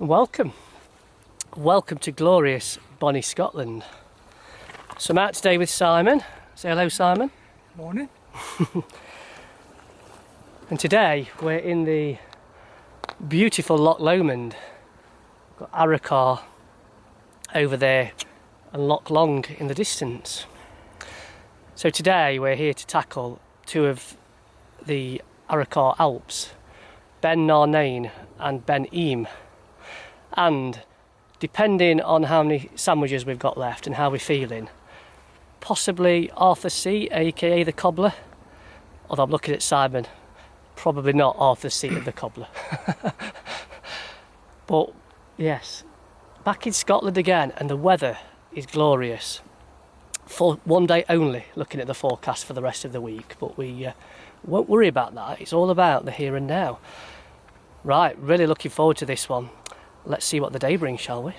Welcome to glorious Bonnie, Scotland. So I'm out today with Simon. Say hello, Simon. Morning. And today we're in the beautiful Loch Lomond. We've got Arrochar over there and Loch Long in the distance. So today we're here to tackle two of the Arrochar Alps, Ben Narnain and Ben Ime. And depending on how many sandwiches we've got left and how we're feeling, possibly Arthur's Seat, aka the cobbler. Although I'm looking at Simon, probably not Arthur's Seat of the cobbler. But yes, back in Scotland again, and the weather is glorious. For one day only, looking at the forecast for the rest of the week, but we won't worry about that. It's all about the here and now. Right, really looking forward to this one. Let's see what the day brings, shall we?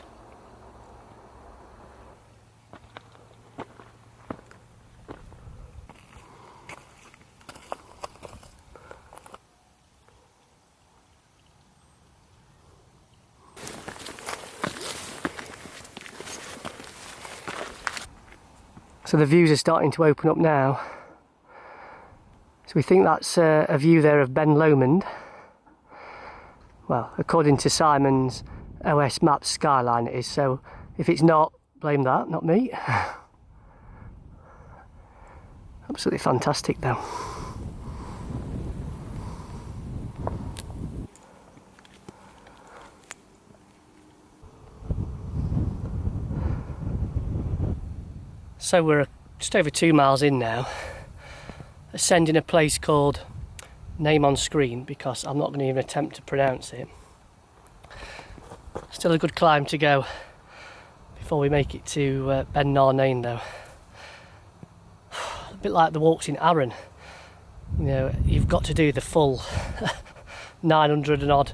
So the views are starting to open up now. So we think that's a view there of Ben Lomond. Well, according to Simon's OS Maps skyline it is, so if it's not, blame that, not me. Absolutely fantastic though. So we're just over 2 miles in now, ascending a place called Name on Screen, because I'm not going to even attempt to pronounce it. Still a good climb to go before we make it to Ben Narnain though. A bit like the walks in Arran. You know, you've got to do the full 900 and odd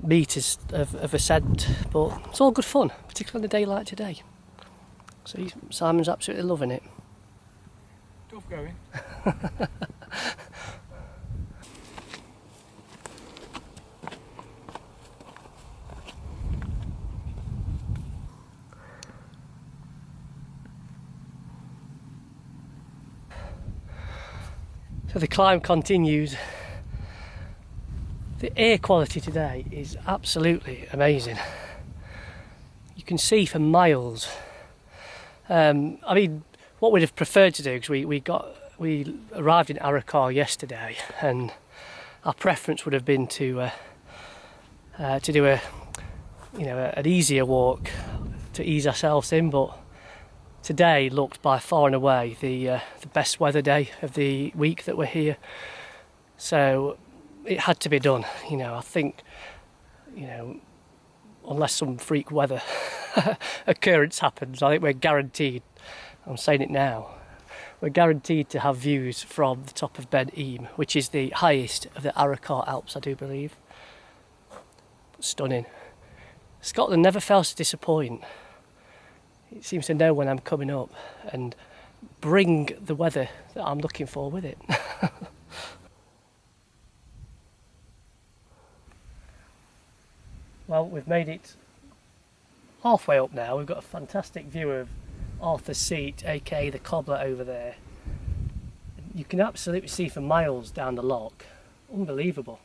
metres of ascent, but it's all good fun, particularly on a day like today. So Simon's absolutely loving it. Tough going. So the climb continues. The air quality today is absolutely amazing. You can see for miles. I mean, what we'd have preferred to do, because we arrived in Arrochar yesterday, and our preference would have been to do an easier walk to ease ourselves in, but today looked by far and away the best weather day of the week that we're here. So it had to be done. You know, I think, you know, unless some freak weather occurrence happens, I think we're guaranteed, I'm saying it now, we're guaranteed to have views from the top of Ben Ime, which is the highest of the Arrochar Alps, I do believe. Stunning. Scotland never fails to disappoint. It seems to know when I'm coming up and bring the weather that I'm looking for with it. Well, we've made it halfway up now. We've got a fantastic view of Arthur's Seat, aka the cobbler over there. You can absolutely see for miles down the loch. Unbelievable.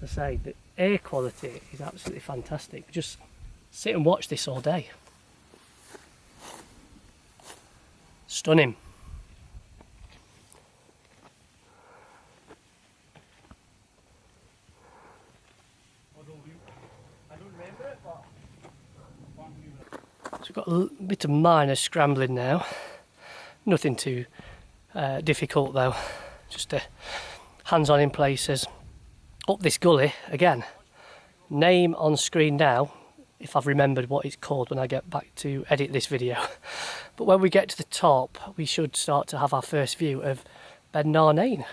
As I say, the air quality is absolutely fantastic. Just sit and watch this all day. Stunning. So we've got a bit of minor scrambling now. Nothing too difficult though. Just hands-on in places. Up this gully again. Name on screen now, if I've remembered what it's called when I get back to edit this video. But when we get to the top, we should start to have our first view of Ben Narnain.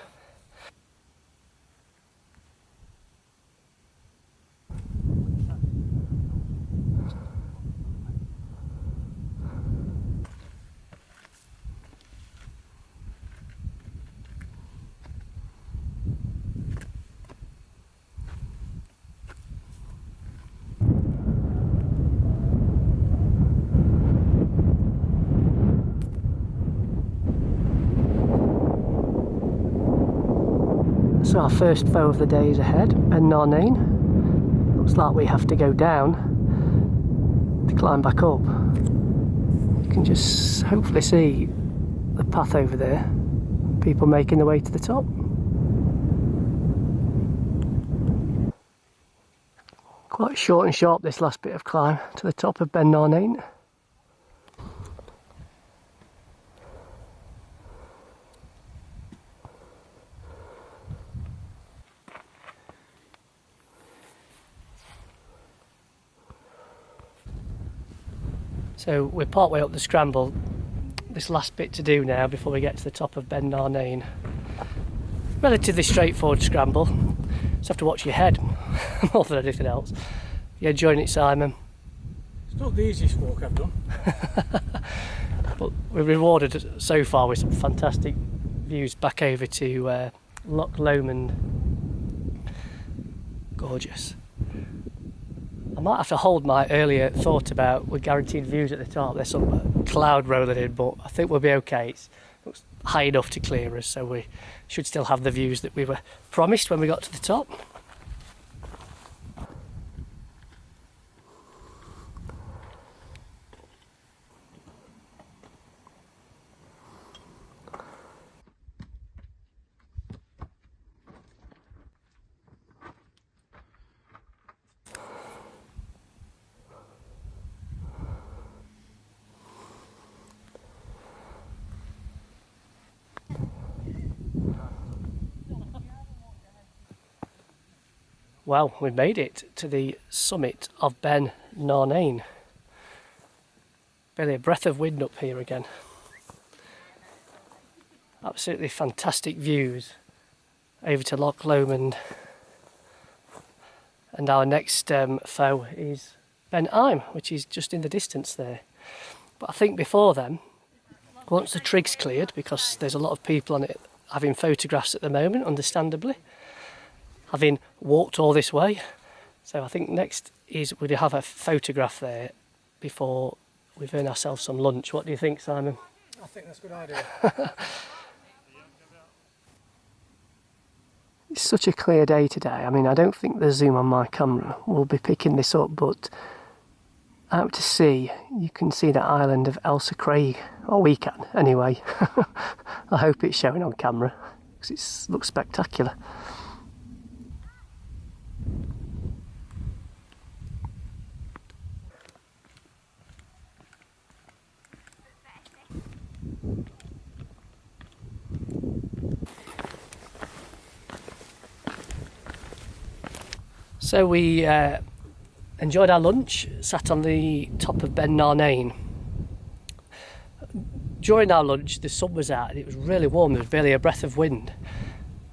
So our first foe of the day is ahead, Ben Narnain. Looks like we have to go down to climb back up. You can just hopefully see the path over there, people making their way to the top. Quite short and sharp this last bit of climb to the top of Ben Narnain. So we're part way up the scramble. This last bit to do now before we get to the top of Ben Narnain. Relatively straightforward scramble. Just have to watch your head more than anything else. You enjoying it, Simon? It's not the easiest walk I've done. But we're rewarded so far with some fantastic views back over to Loch Lomond. Gorgeous. I might have to hold my earlier thought about we're guaranteed views at the top. There's some cloud rolling in, but I think we'll be okay. It looks high enough to clear us, so we should still have the views that we were promised when we got to the top. Well, we've made it to the summit of Ben Narnain. Barely a breath of wind up here again. Absolutely fantastic views over to Loch Lomond. And our next foe is Ben Ime, which is just in the distance there. But I think before then, once the trig's cleared, because there's a lot of people on it having photographs at the moment, understandably, having walked all this way. So I think next is we'd have a photograph there before we've earned ourselves some lunch. What do you think, Simon? I think that's a good idea. It's such a clear day today. I mean, I don't think the zoom on my camera will be picking this up, but out to sea you can see the island of Arrochar, or we can anyway. I hope it's showing on camera because it looks spectacular. So we enjoyed our lunch, sat on the top of Ben Narnain. During our lunch the sun was out and it was really warm, there was barely a breath of wind.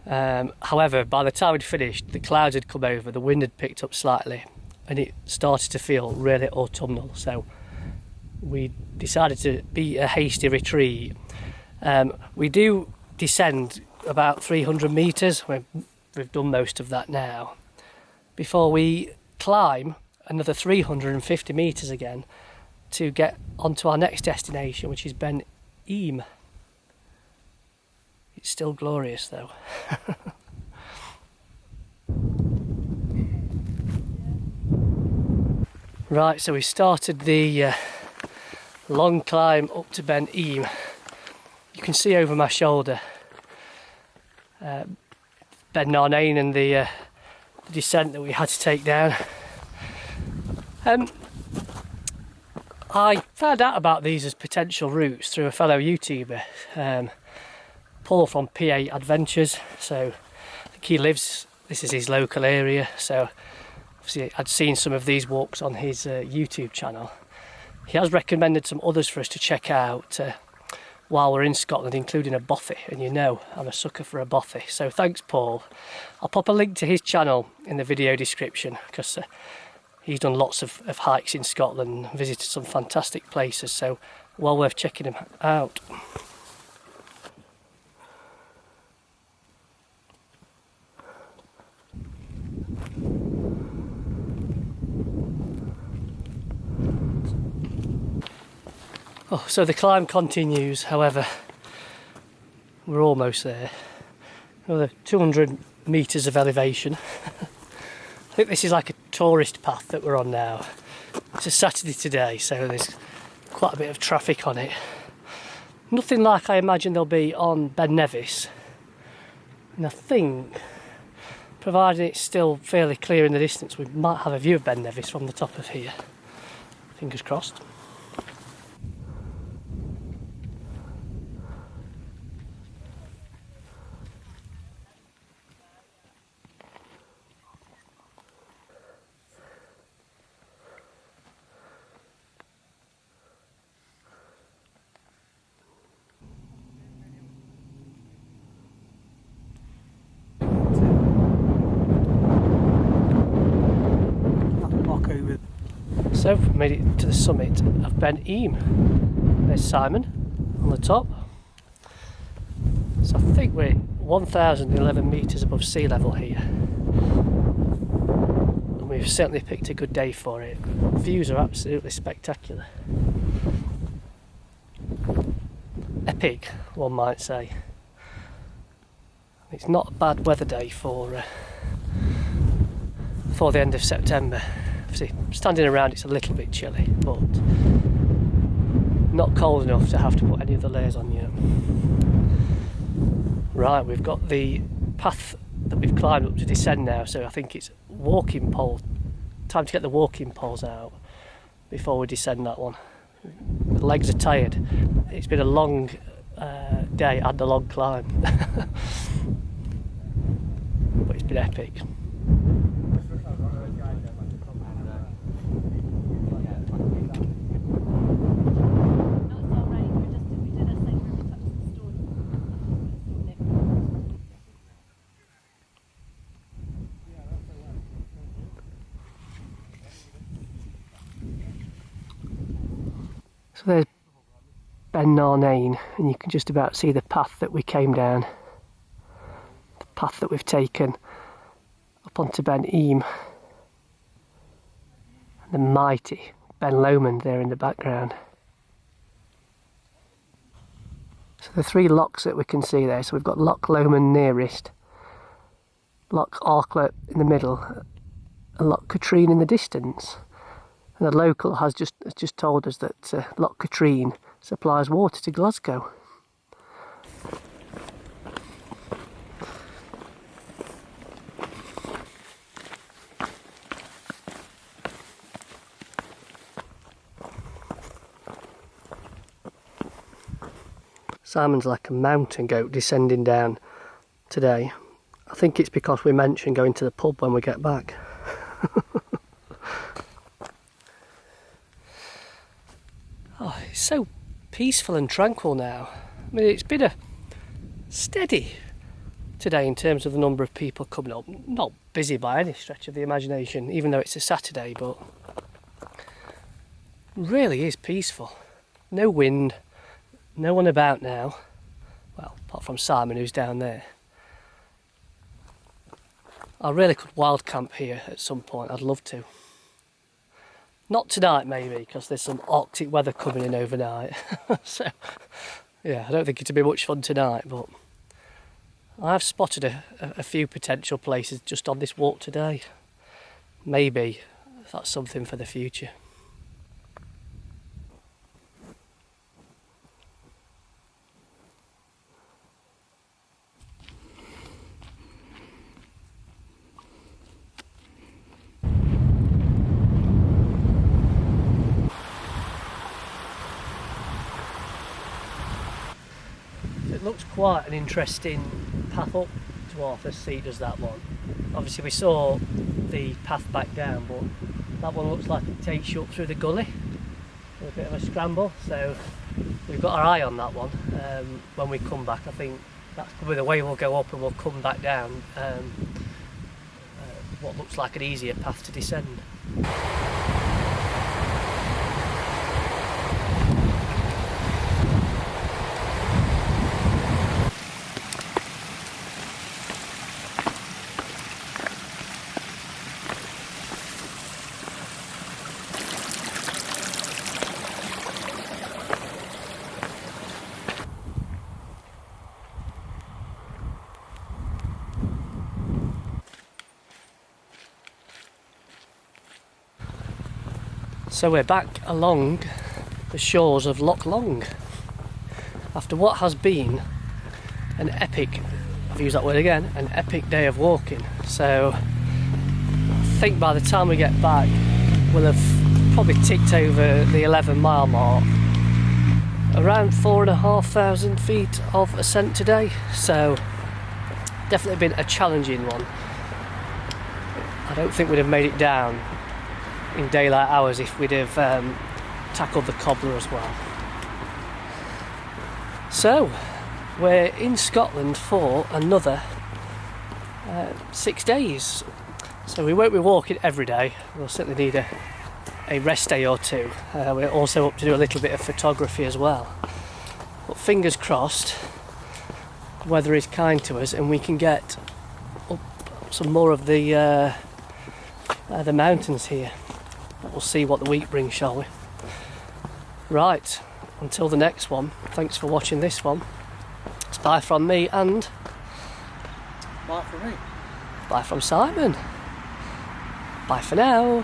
However, by the time we'd finished, the clouds had come over, the wind had picked up slightly and it started to feel really autumnal, so we decided to beat a hasty retreat. We do descend about 300 metres, we've done most of that now, before we climb another 350 metres again to get onto our next destination, which is Ben Ime. It's still glorious though. Right, so we started the long climb up to Ben Ime. You can see over my shoulder Ben Narnain and the descent that we had to take down. I found out about these as potential routes through a fellow YouTuber, Paul from PA Adventures. So I think he lives, this is his local area, so obviously I'd seen some of these walks on his YouTube channel. He has recommended some others for us to check out while we're in Scotland, including a bothy, and you know I'm a sucker for a bothy, so thanks Paul. I'll pop a link to his channel in the video description because he's done lots of hikes in Scotland, visited some fantastic places, so well worth checking him out. Oh, so the climb continues, however, we're almost there. Another 200 metres of elevation. I think this is like a tourist path that we're on now. It's a Saturday today, so there's quite a bit of traffic on it. Nothing like I imagine there'll be on Ben Nevis. And I think, provided it's still fairly clear in the distance, we might have a view of Ben Nevis from the top of here. Fingers crossed. So we've made it to the summit of Ben Ime. There's Simon on the top. So I think we're 1,011 metres above sea level here. And we've certainly picked a good day for it. The views are absolutely spectacular. Epic, one might say. It's not a bad weather day for the end of September. Obviously, standing around it's a little bit chilly, but not cold enough to have to put any of the layers on yet. Right, we've got the path that we've climbed up to descend now, so I think it's walking pole. Time to get the walking poles out before we descend that one. The legs are tired. It's been a long day and a long climb. But it's been epic. So there's Ben Narnain, and you can just about see the path that we came down, the path that we've taken up onto Ben Ime, and the mighty Ben Lomond there in the background. So the three lochs that we can see there, so we've got Loch Lomond nearest, Loch Arrochar in the middle, and Loch Katrine in the distance. And the local has just told us that Loch Katrine supplies water to Glasgow. Simon's like a mountain goat descending down today. I think it's because we mentioned going to the pub when we get back. Oh, it's so peaceful and tranquil now. I mean, it's been a steady today in terms of the number of people coming up. Not busy by any stretch of the imagination, even though it's a Saturday, but really is peaceful. No wind, no one about now. Well, apart from Simon, who's down there. I really could wild camp here at some point. I'd love to. Not tonight, maybe, because there's some Arctic weather coming in overnight. So, yeah, I don't think it'll be much fun tonight, but I've spotted a few potential places just on this walk today. Maybe that's something for the future. It looks quite an interesting path up to Arthur's Seat, does that one. Obviously we saw the path back down, but that one looks like it takes you up through the gully with a bit of a scramble, so we've got our eye on that one. When we come back, I think that's probably the way we'll go up, and we'll come back down what looks like an easier path to descend. So we're back along the shores of Loch Long after what has been an epic, I've used that word again, an epic day of walking. So I think by the time we get back we'll have probably ticked over the 11-mile mark. Around 4,500 feet of ascent today, so definitely been a challenging one. I don't think we'd have made it down in daylight hours if we'd have tackled the cobbler as well. So we're in Scotland for another 6 days, so we won't be walking every day. We'll certainly need a rest day or two. We're also up to do a little bit of photography as well, but fingers crossed the weather is kind to us and we can get up some more of the mountains here. We'll see what the week brings, shall we? Right, until the next one, thanks for watching this one. It's bye from me and Bye from me. bye from Simon. Bye for now.